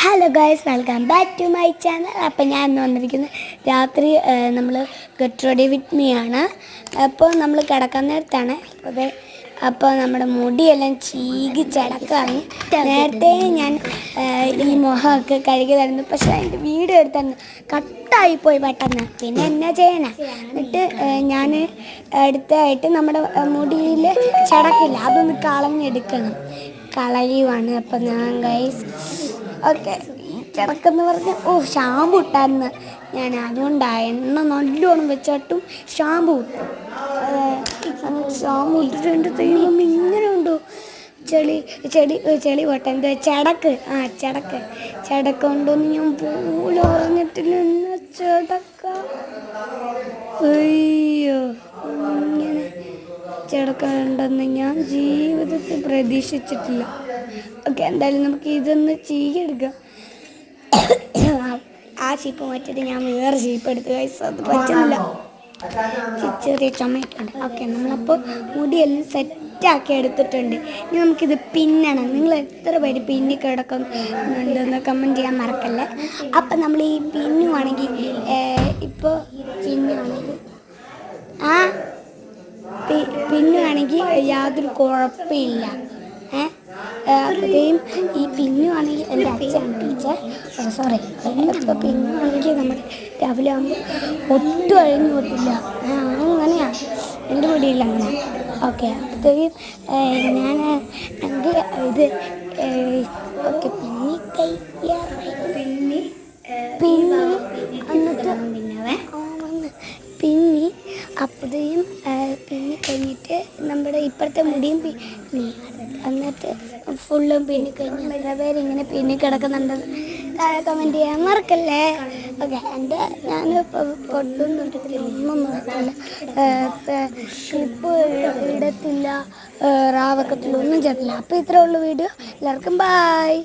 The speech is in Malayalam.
Hello guys, welcome back to my channel. അപ്പോൾ ഞാൻ ഇന്ന് വന്നിരിക്കുന്നത് രാത്രി നമ്മൾ ഗെറ്റ് റെഡി വിത്ത് മീ ആണ്. അപ്പോൾ നമ്മൾ കിടക്കാൻ നേരത്താണ്. അപ്പോൾ നമ്മുടെ മുടിയെല്ലാം ചീകി ചടക്കാണ്. നേരത്തെ ഞാൻ ഈ മുഖമൊക്കെ കഴുകി തരുന്നു, പക്ഷേ അതിൻ്റെ വീഡിയോ എടുത്തായിരുന്നു കട്ടായിപ്പോയി പെട്ടെന്ന്. പിന്നെ എന്നാ ചെയ്യണേ? എന്നിട്ട് ഞാൻ അടുത്തായിട്ട് നമ്മുടെ മുടിയിൽ ചടക്കില്ല, അതൊന്ന് കളഞ്ഞെടുക്കണം. കളയുവാണ്. അപ്പം ഞാൻ ഗൈസ് ഓക്കെ ചടക്കെന്ന് പറഞ്ഞ് ഷാമ്പു ഇട്ടായിരുന്നു ഞാൻ. അതുകൊണ്ടാണ് എണ്ണ നല്ലോണം വെച്ചിട്ടും ഷാമ്പു ഇട്ടു. ഷാമ്പു ഇട്ടിട്ട് എൻ്റെ ദൈവം ഇങ്ങനെ ഉണ്ടോ ചെളി പോട്ടെ, എന്താ ചടക്ക് ഉണ്ടോന്ന് ഞാൻ പോലും പറഞ്ഞിട്ടില്ല. എന്നാ ചടക്ക, അയ്യോ ഇങ്ങനെ ചടക്കുണ്ടെന്ന് ഞാൻ ജീവിതത്തിൽ പ്രതീക്ഷിച്ചിട്ടില്ല. ഓക്കെ, എന്തായാലും നമുക്ക് ഇതൊന്ന് ചെയ്യെടുക്കാം. ആ ഷീപ്പ് മാറ്റിയിട്ട് ഞാൻ വേറെ ഷീപ്പ് എടുത്ത് കഴിച്ചു. അത് പറ്റുന്നില്ല, ചെറിയ ചുമയിട്ടുണ്ട്. ഓക്കെ, നമ്മളപ്പോൾ മുടിയെല്ലാം സെറ്റാക്കി എടുത്തിട്ടുണ്ട്. ഇനി നമുക്കിത് പിന്നണം. നിങ്ങൾ എത്ര പേര് പിന്നി കിടക്കുന്നുണ്ടെന്ന് കമൻറ്റ് ചെയ്യാൻ മറക്കല്ലേ. അപ്പം നമ്മൾ ഈ പിന്നുവാണെങ്കിൽ ഇപ്പോൾ പിന്നുവാണെങ്കിൽ യാതൊരു കുഴപ്പമില്ല. അപ്പോഴത്തേയും ഈ പിന്നുവാണെങ്കിൽ എൻ്റെ അച്ഛനാണ് ടീച്ചർ, സോറി. അപ്പോൾ പിന്നുവാണെങ്കിൽ നമ്മൾ രാവിലെ ആകുമ്പോൾ ഒട്ടും അഴിഞ്ഞു പോട്ടില്ല. അങ്ങനെയാണ് എൻ്റെ മുടിയില്ല അങ്ങനെ. ഓക്കെ, അപ്പോഴത്തേയും ഞാൻ എൻ്റെ ഇത് ഓക്കെ പിന്നെ അപ്പോഴത്തേയും പിന്നെ കഴിഞ്ഞിട്ട് നമ്മുടെ ഇപ്പോഴത്തെ മുടിയും പിന്നെ എന്നിട്ട് ഫുള്ളും പിന്നെ കഴിഞ്ഞ് എത്ര പേരിങ്ങനെ പിന്നെ കിടക്കുന്നുണ്ടെന്ന് താഴെ കമൻറ്റ് ചെയ്യാൻ മറക്കല്ലേ. ഓക്കെ, എൻ്റെ ഞാൻ പൊട്ടും തൊട്ടിട്ടില്ല, ഒന്നും നോക്കില്ല, ക്ലിപ്പ് ഇടത്തില്ല, റാവക്കത്തില്ല, ഒന്നും ചെയ്തില്ല. അപ്പോൾ ഇത്രേ ഉള്ളൂ വീഡിയോ. എല്ലാവർക്കും ബൈ.